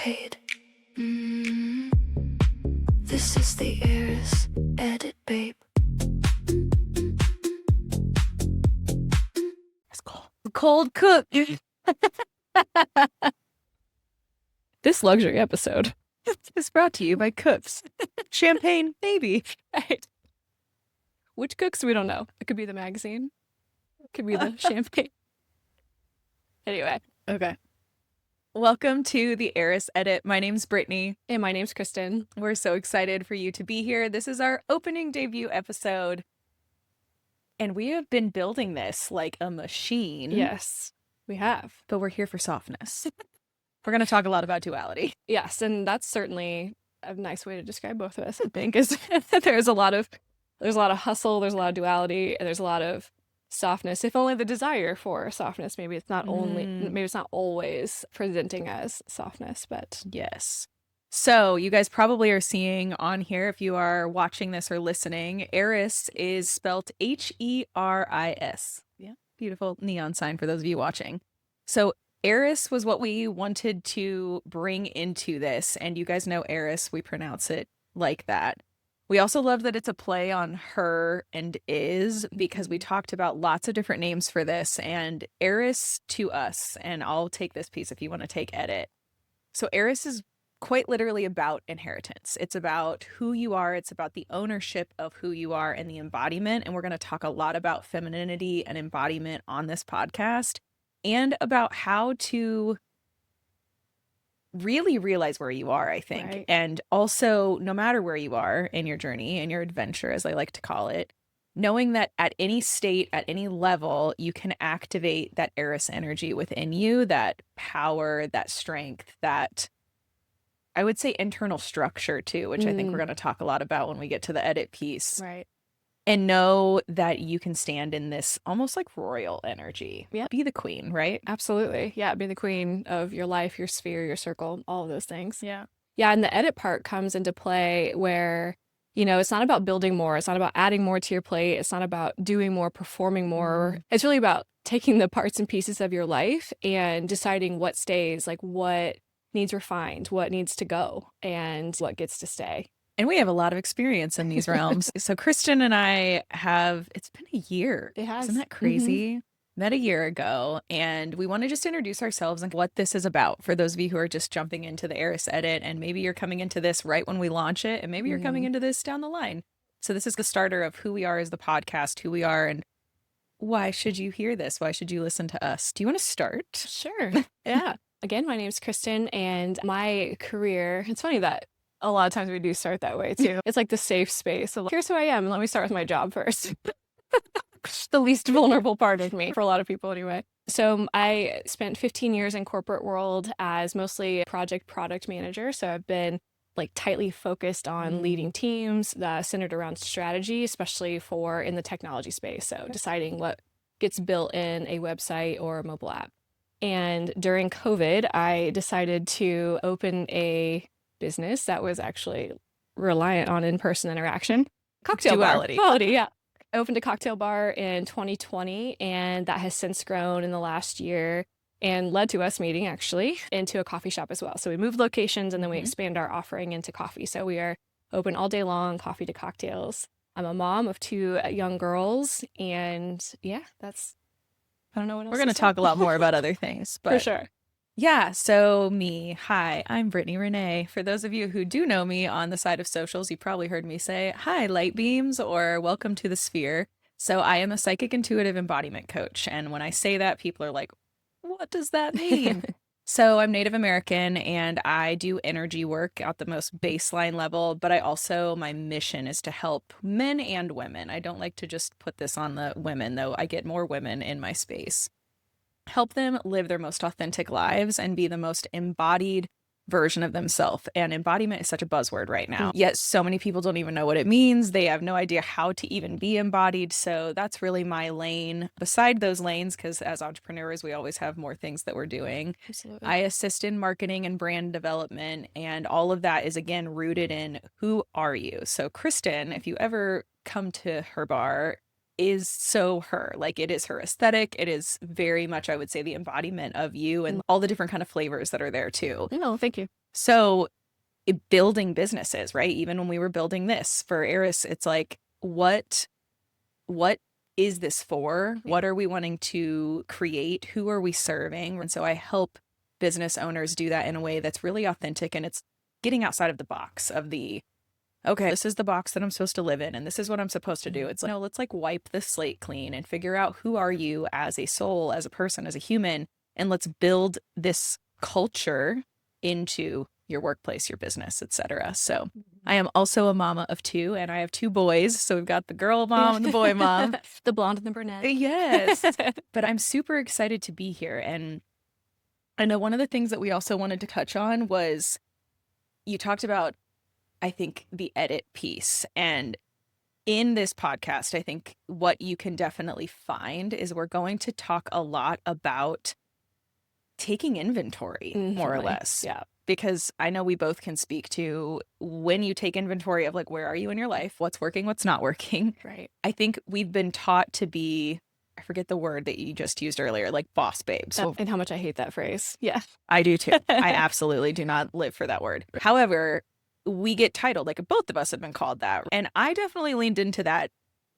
paid. This is the HERIS edit, babe. It's cold cooked. This luxury episode Is brought to you by Cooks. Champagne baby. right? Which cooks we don't know. It could be the magazine. It could be the champagne. Anyway, Okay. Welcome to the HERIS edit. My name's Brittany. and my name's Kristen. We're so excited for you to be here. This is our opening debut episode. And we have been building this like a machine. Yes, we have. But we're here for softness. We're going to talk a lot about duality. Yes, and that's certainly a nice way to describe both of us. I think is there's a lot of hustle, there's a lot of duality, and there's a lot of softness. If only the desire for softness. Maybe it's not always presenting as softness, but Yes. So you guys probably are seeing on here, if you are watching this or listening, HERIS is spelt HERIS. Yeah. Beautiful neon sign for those of you watching. So HERIS was what we wanted to bring into this. And you guys know HERIS, we pronounce it like that. We also love that it's a play on her and is, because we talked about lots of different names for this, and HERIS to us, and I'll take this piece if you want to take edit. So HERIS is quite literally about inheritance. It's about who you are. It's about the ownership of who you are and the embodiment. And we're going to talk a lot about femininity and embodiment on this podcast, and about how to really realize where you are, I think. Right. And also, no matter where you are in your journey, in your adventure, as I like to call it, knowing that at any state, at any level, you can activate that HERIS energy within you, that power, that strength, that, I would say, internal structure too, which I think we're going to talk a lot about when we get to the edit piece. right. And know that you can stand in this almost like royal energy. Yeah. Be the queen, right? Absolutely. Yeah, be the queen of your life, your sphere, your circle, all of those things. Yeah. Yeah, and the edit part comes into play where, it's not about building more. It's not about adding more to your plate. It's not about doing more, performing more. It's really about taking the parts and pieces of your life and deciding what stays, like what needs refined, what needs to go, and what gets to stay. And we have a lot of experience in these realms. So Kristen and I it's been a year. It has. Isn't that crazy? Met a year ago, and we want to just introduce ourselves and what this is about for those of you who are just jumping into the HERIS edit, and maybe you're coming into this right when we launch it, and maybe you're coming into this down the line. So this is the starter of who we are as the podcast, who we are, and why should you hear this? Why should you listen to us? Do you want to start? Sure. Yeah. Again, my name is Kristen, and my career, it's funny that a lot of times we do start that way too. It's like the safe space. So here's who I am. Let me start with my job first. The least vulnerable part of me for a lot of people anyway. So I spent 15 years in corporate world as mostly project product manager. So I've been like tightly focused on leading teams centered around strategy, especially for in the technology space. So deciding what gets built in a website or a mobile app. And during COVID, I decided to open a business that was actually reliant on in-person interaction. Cocktail Duality. bar. Duality, yeah. I opened a cocktail bar in 2020, and that has since grown in the last year and led to us meeting actually into a coffee shop as well. So we moved locations and then we expand our offering into coffee. So we are open all day long, coffee to cocktails. I'm a mom of 2 young girls, and yeah, I don't know what else We're going to talk a lot more about other things, but for sure. Yeah, so me. Hi, I'm Brittany Renee. For those of you who do know me on the side of socials, you probably heard me say, hi, light beams, or welcome to the sphere. So I am a psychic intuitive embodiment coach. And when I say that, people are like, what does that mean? So I'm Native American, and I do energy work at the most baseline level, but my mission is to help men and women. I don't like to just put this on the women, though I get more women in my space. Help them live their most authentic lives and be the most embodied version of themselves. And embodiment is such a buzzword right now. Yet so many people don't even know what it means. They have no idea how to even be embodied. So that's really my lane. Beside those lanes, because as entrepreneurs, we always have more things that we're doing. Absolutely. I assist in marketing and brand development. And all of that is, again, rooted in who are you? So Kristen, if you ever come to her bar, is so her. Like, it is her aesthetic. It is very much, I would say, the embodiment of you and all the different kind of flavors that are there too. No, thank you. So building businesses, right? Even when we were building this for HERIS, it's like, what is this for? What are we wanting to create? Who are we serving? And so I help business owners do that in a way that's really authentic, and it's getting outside of the box of the, okay, this is the box that I'm supposed to live in, and this is what I'm supposed to do. It's like, no, let's like wipe the slate clean and figure out who are you as a soul, as a person, as a human, and let's build this culture into your workplace, your business, etc. So I am also a mama of 2, and I have 2 boys. So we've got the girl mom and the boy mom. The blonde and the brunette. Yes. But I'm super excited to be here. And I know one of the things that we also wanted to touch on was, you talked about, I think, the edit piece. And in this podcast, I think what you can definitely find is we're going to talk a lot about taking inventory, more or less. Yeah. Because I know we both can speak to when you take inventory of like, where are you in your life? What's working? What's not working? Right. I think we've been taught to be, I forget the word that you just used earlier, like boss babe. So And how much I hate that phrase. Yeah. I do too. I absolutely do not live for that word. However, we get titled, like both of us have been called that. And I definitely leaned into that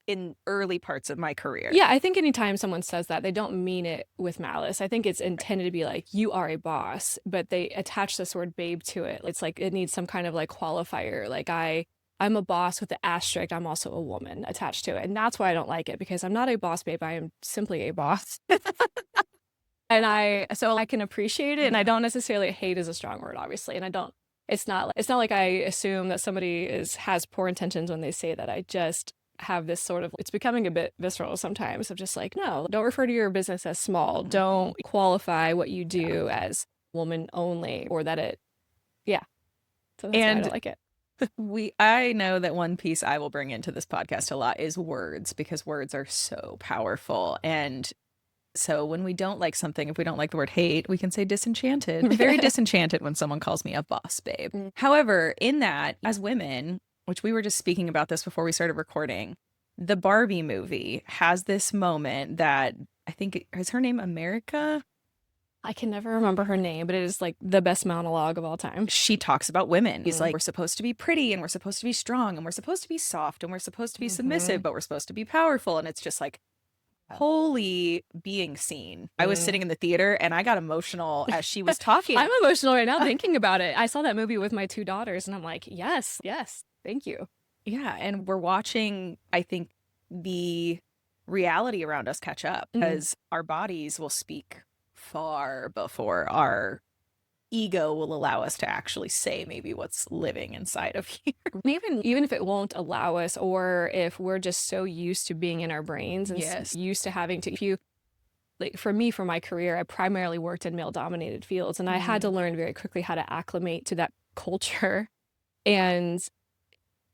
in early parts of my career. Yeah, I think anytime someone says that, they don't mean it with malice. I think it's intended to be like, you are a boss, but they attach this word babe to it. It's like it needs some kind of like qualifier. Like I'm a boss with the asterisk, I'm also a woman attached to it. And that's why I don't like it, because I'm not a boss babe. I am simply a boss. And so I can appreciate it. And I don't necessarily, hate is a strong word, obviously. And it's not like I assume that somebody has poor intentions when they say that. I just have this sort of, it's becoming a bit visceral sometimes, of just like, no, don't refer to your business as small. Don't qualify what you do as woman only, or that it, yeah. So that's why I don't like it. I know that one piece I will bring into this podcast a lot is words, because words are so powerful. And so when we don't like something, if we don't like the word hate, we can say disenchanted. I'm very disenchanted when someone calls me a boss babe. However, in that, as women, which we were just speaking about this before we started recording, the Barbie movie has this moment that I think, is her name America? I can never remember her name, but it is like the best monologue of all time. She talks about women. He's like, we're supposed to be pretty, and we're supposed to be strong, and we're supposed to be soft, and we're supposed to be submissive, but we're supposed to be powerful. And it's just like, holy being seen. I was sitting in the theater and I got emotional as she was talking. I'm emotional right now thinking about it. I saw that movie with my 2 daughters and I'm like, yes, thank you. Yeah. And we're watching, I think, the reality around us catch up, because our bodies will speak far before our ego will allow us to actually say maybe what's living inside of here. Even if it won't allow us, or if we're just so used to being in our brains and used to having to, if you, like for me, for my career, I primarily worked in male dominated fields, and I had to learn very quickly how to acclimate to that culture. And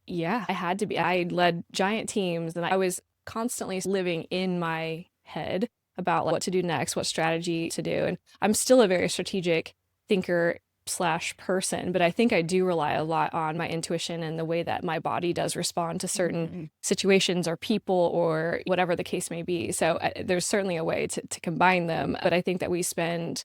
yeah, I led giant teams, and I was constantly living in my head about what to do next, what strategy to do. And I'm still a very strategic thinker / person, but I think I do rely a lot on my intuition and the way that my body does respond to certain situations or people or whatever the case may be. So there's certainly a way to combine them, but I think that we spend,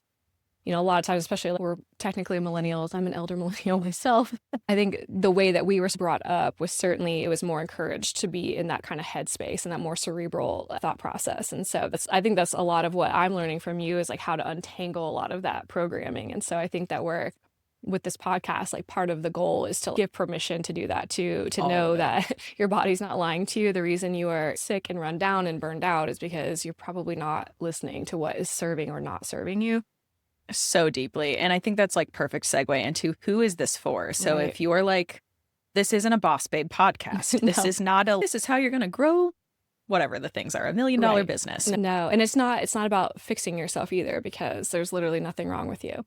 a lot of times, especially we're technically millennials. I'm an elder millennial myself. I think the way that we were brought up was certainly, it was more encouraged to be in that kind of headspace and that more cerebral thought process. And so I think that's a lot of what I'm learning from you, is like how to untangle a lot of that programming. And so I think that with this podcast, like part of the goal is to give permission to do that, to know that your body's not lying to you. The reason you are sick and run down and burned out is because you're probably not listening to what is serving or not serving you. So deeply. And I think that's like perfect segue into who is this for? So if you're like, this isn't a boss babe podcast. This is not this is how you're going to grow whatever the things are, $1 million business. No. And it's not about fixing yourself either, because there's literally nothing wrong with you.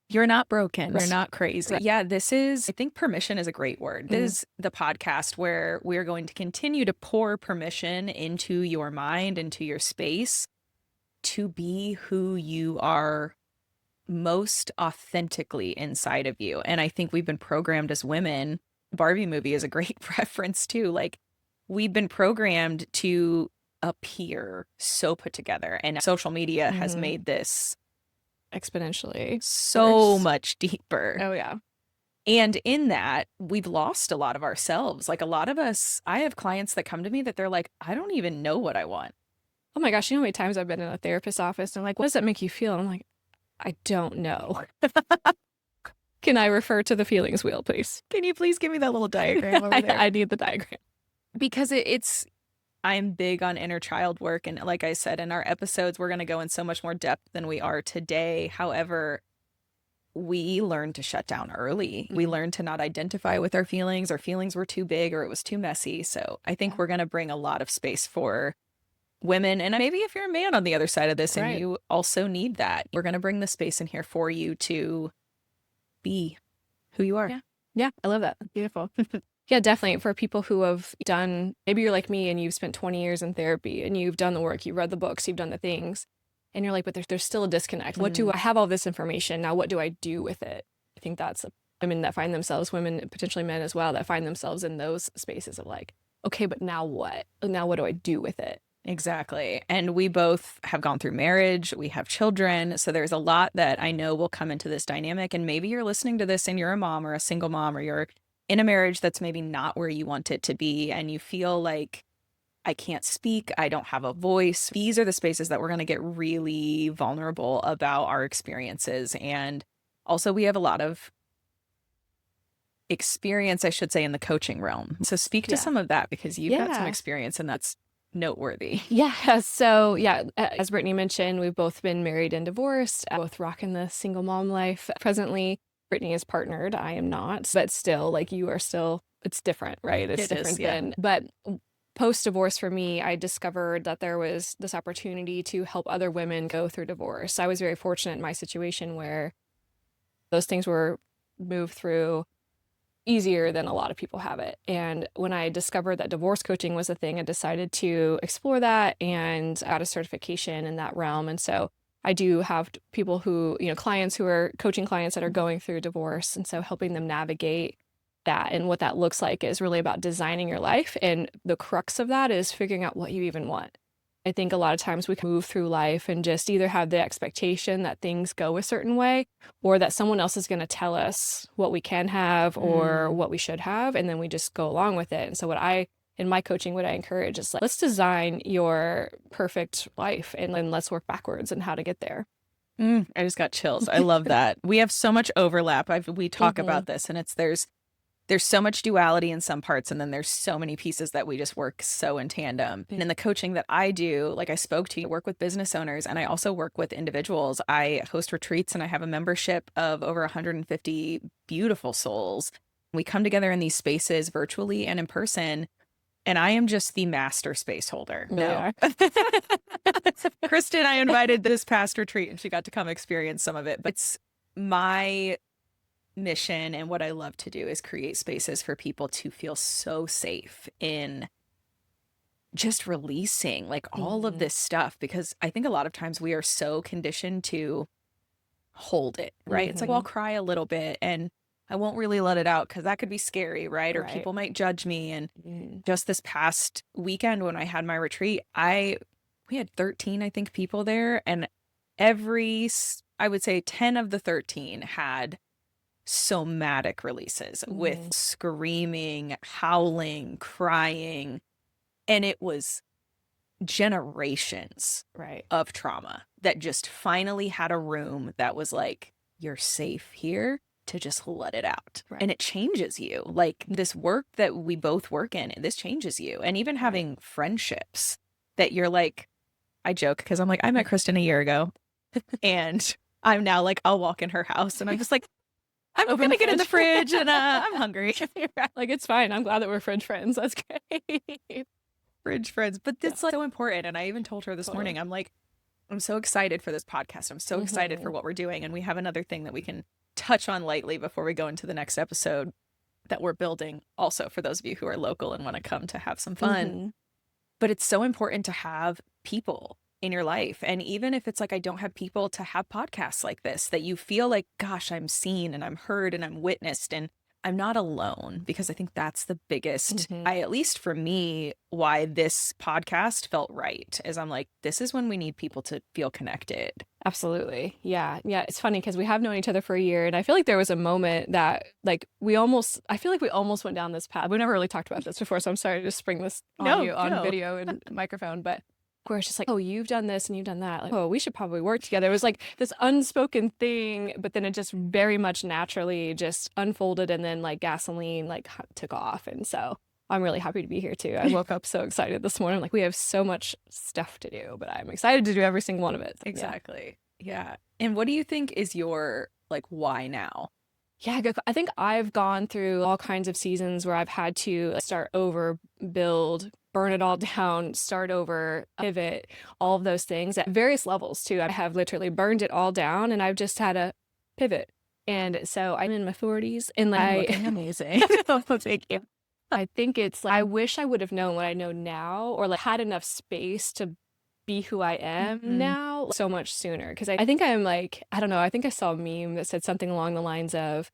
You're not broken. You're not crazy. Right. Yeah, I think permission is a great word. This is the podcast where we're going to continue to pour permission into your mind, into your space, to be who you are most authentically inside of you. And I think we've been programmed as women. Barbie movie is a great reference too. Like, we've been programmed to appear so put together, and social media has made this exponentially so worse. much deeper. Oh yeah. And in that, we've lost a lot of ourselves. Like a lot of us, I have clients that come to me that they're like, I don't even know what I want. Oh my gosh, you know how many times I've been in a therapist's office and I'm like, what does that make you feel? And I'm like, I don't know. Can I refer to the feelings wheel, please? Can you please give me that little diagram over there? I need the diagram. Because it's, I'm big on inner child work. And like I said, in our episodes, we're going to go in so much more depth than we are today. However, we learned to shut down early. We learned to not identify with our feelings. Our feelings were too big or it was too messy. So I think we're going to bring a lot of space for women. And maybe if you're a man on the other side of this and you also need that, we're going to bring the space in here for you to be who you are. Yeah, I love that. Beautiful. Yeah, definitely. For people who have done, maybe you're like me and you've spent 20 years in therapy and you've done the work, you've read the books, you've done the things. And you're like, but there's still a disconnect. What do I have all this information? Now, what do I do with it? I think that's women that find themselves, women, potentially men as well, that find themselves in those spaces of like, okay, but now what? Now what do I do with it? Exactly. And we both have gone through marriage. We have children. So there's a lot that I know will come into this dynamic. And maybe you're listening to this and you're a mom or a single mom, or you're in a marriage that's maybe not where you want it to be. And you feel like, I can't speak, I don't have a voice. These are the spaces that we're going to get really vulnerable about our experiences. And also we have a lot of experience, I should say, in the coaching realm. So speak to some of that, because you've got some experience and that's noteworthy. Yeah. So yeah, as Brittany mentioned, we've both been married and divorced, both rocking the single mom life. Presently, Brittany is partnered. I am not, but still, like, you are still, it's different, right? It's different than, but post-divorce for me, I discovered that there was this opportunity to help other women go through divorce. I was very fortunate in my situation where those things were moved through easier than a lot of people have it. And when I discovered that divorce coaching was a thing, I decided to explore that and got a certification in that realm. And so I do have people who, clients who are coaching clients that are going through divorce. And so helping them navigate that, and what that looks like is really about designing your life. And the crux of that is figuring out what you even want. I think a lot of times we can move through life and just either have the expectation that things go a certain way, or that someone else is going to tell us what we can have or what we should have. And then we just go along with it. And so in my coaching, what I encourage is like, let's design your perfect life and then let's work backwards and how to get there. I just got chills. I love that. We have so much overlap. We talk about this, and there's so much duality in some parts, and then there's so many pieces that we just work so in tandem. And in the coaching that I do, like I spoke to, I work with business owners, and I also work with individuals. I host retreats, and I have a membership of over 150 beautiful souls. We come together in these spaces virtually and in person, and I am just the master space holder. No. Kristen, I invited this past retreat, and she got to come experience some of it. But it's my mission, and what I love to do is create spaces for people to feel so safe in just releasing like all of this stuff, because I think a lot of times we are so conditioned to hold it, right? It's like, well, I'll cry a little bit and I won't really let it out because that could be scary, right? Or people might judge me. And just this past weekend when I had my retreat, we had 13, I think, people there, and I would say 10 of the 13 had somatic releases with screaming, howling, crying. And it was generations of trauma that just finally had a room that was like, you're safe here to just let it out. And it changes you. Like this work that we both work in, this changes you. And even having friendships that you're like, I joke because I'm like, I met Kristen a year ago and I'm now like, I'll walk in her house and I'm just like, I'm going to get in the fridge and I'm hungry. Like, it's fine. I'm glad that we're fridge friends. That's great. Fridge friends. But it's like so important. And I even told her this morning, I'm like, I'm so excited for this podcast. I'm so excited for what we're doing. And we have another thing that we can touch on lightly before we go into the next episode that we're building also for those of you who are local and want to come to have some fun. But it's so important to have people in your life. And even if it's like, I don't have people, to have podcasts like this, that you feel like, gosh, I'm seen and I'm heard and I'm witnessed. And I'm not alone, because I think that's the biggest, Mhm. at least for me, why this podcast felt right, is I'm like, this is when we need people to feel connected. Absolutely. Yeah. Yeah. It's funny because we have known each other for a year. And I feel like there was a moment that like I feel like we almost went down this path. We never really talked about this before. So I'm sorry to spring this on you on video and microphone. But where it's just like, oh, you've done this and you've done that. Like, oh, we should probably work together. It was like this unspoken thing, but then it just very much naturally just unfolded, and then like gasoline like took off. And so I'm really happy to be here too. I woke up so excited this morning. Like, we have so much stuff to do, but I'm excited to do every single one of it. Exactly. Yeah. And what do you think is your like why now? Yeah, I think I've gone through all kinds of seasons where I've had to start over, build, burn it all down, start over, pivot, all of those things at various levels too. I have literally burned it all down and I've just had to pivot. And so I'm in my 40s and I'm like looking amazing. thank you. I think it's like I wish I would have known what I know now, or like had enough space to be who I am now so much sooner. Because I think I'm like, I don't know, I think I saw a meme that said something along the lines of,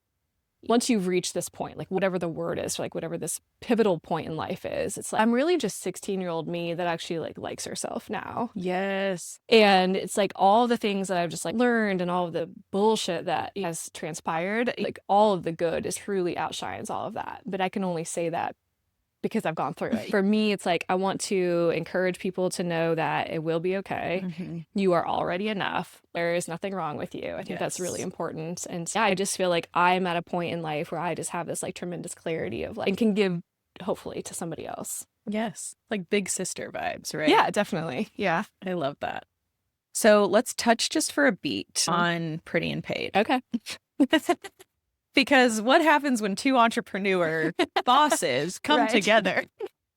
once you've reached this point, like whatever the word is, like whatever this pivotal point in life is, it's like I'm really just 16-year-old me that actually like likes herself now. Yes. And it's like all the things that I've just like learned and all of the bullshit that has transpired, like all of the good is truly outshines all of that. But I can only say that because I've gone through it. For me, it's like I want to encourage people to know that it will be okay. You are already enough. There is nothing wrong with you. I think that's really important. And yeah, I just feel like I'm at a point in life where I just have this like tremendous clarity of like, and can give hopefully to somebody else. Yes. Like big sister vibes, right? Yeah, definitely. Yeah. I love that. So let's touch just for a beat on Pretty and Paid. Okay. Because what happens when two entrepreneur bosses come together?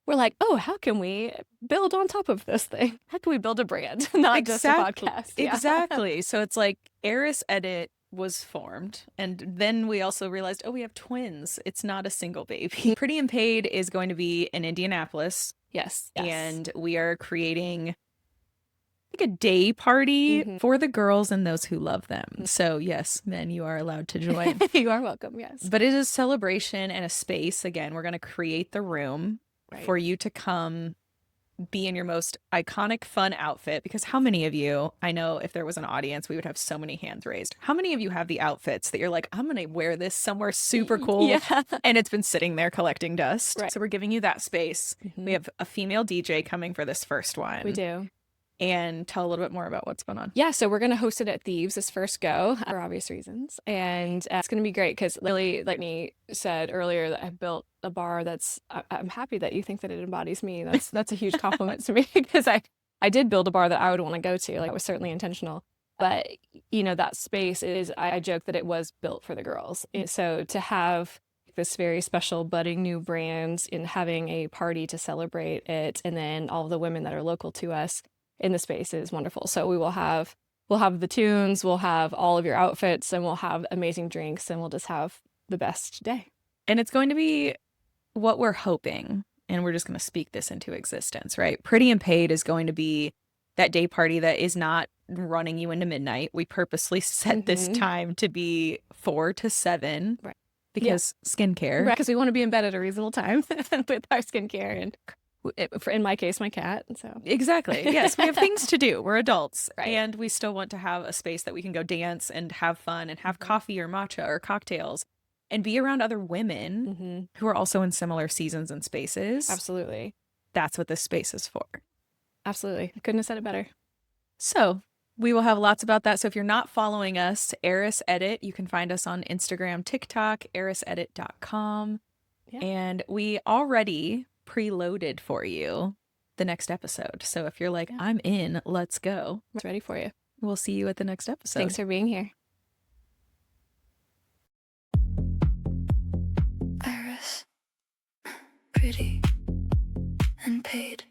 We're like, oh, how can we build on top of this thing? How can we build a brand, not just a podcast? Yeah. Exactly. So it's like HERIS Edit was formed. And then we also realized, oh, we have twins. It's not a single baby. Pretty and Paid is going to be in Indianapolis. Yes. And we are creating like a day party for the girls and those who love them. So yes, men, you are allowed to join. You are welcome. Yes. But it is a celebration and a space. Again, we're going to create the room for you to come be in your most iconic, fun outfit. Because how many of you, I know if there was an audience, we would have so many hands raised. How many of you have the outfits that you're like, I'm going to wear this somewhere super cool. Yeah. And it's been sitting there collecting dust. So we're giving you that space. We have a female DJ coming for this first one. We do. And tell a little bit more about what's going on. Yeah, so we're going to host it at Thieves this first go for obvious reasons. And it's going to be great because Lily, like me said earlier, that I built a bar I'm happy that you think that it embodies me. That's a huge compliment to me because I did build a bar that I would want to go to. Like, it was certainly intentional. But, you know, that space I joke that it was built for the girls. And so to have this very special budding new brand and having a party to celebrate it, and then all of the women that are local to us in the space is wonderful. So we'll have the tunes, we'll have all of your outfits, and we'll have amazing drinks, and we'll just have the best day. And it's going to be what we're hoping, and we're just going to speak this into existence, right? Pretty and Paid is going to be that day party that is not running you into midnight. We purposely set this time to be 4 to 7 because skincare. Right, because we want to be in bed at a reasonable time with our skincare and in my case, my cat. So exactly. Yes, we have things to do. We're adults, and we still want to have a space that we can go dance and have fun and have coffee or matcha or cocktails and be around other women who are also in similar seasons and spaces. Absolutely. That's what this space is for. Absolutely. Couldn't have said it better. So we will have lots about that. So if you're not following us, HERIS Edit, you can find us on Instagram, TikTok, herisedit.com. Yeah. And we already preloaded for you the next episode. So if you're like, I'm in, let's go. It's ready for you. We'll see you at the next episode. Thanks for being here. HERIS. Pretty and Paid.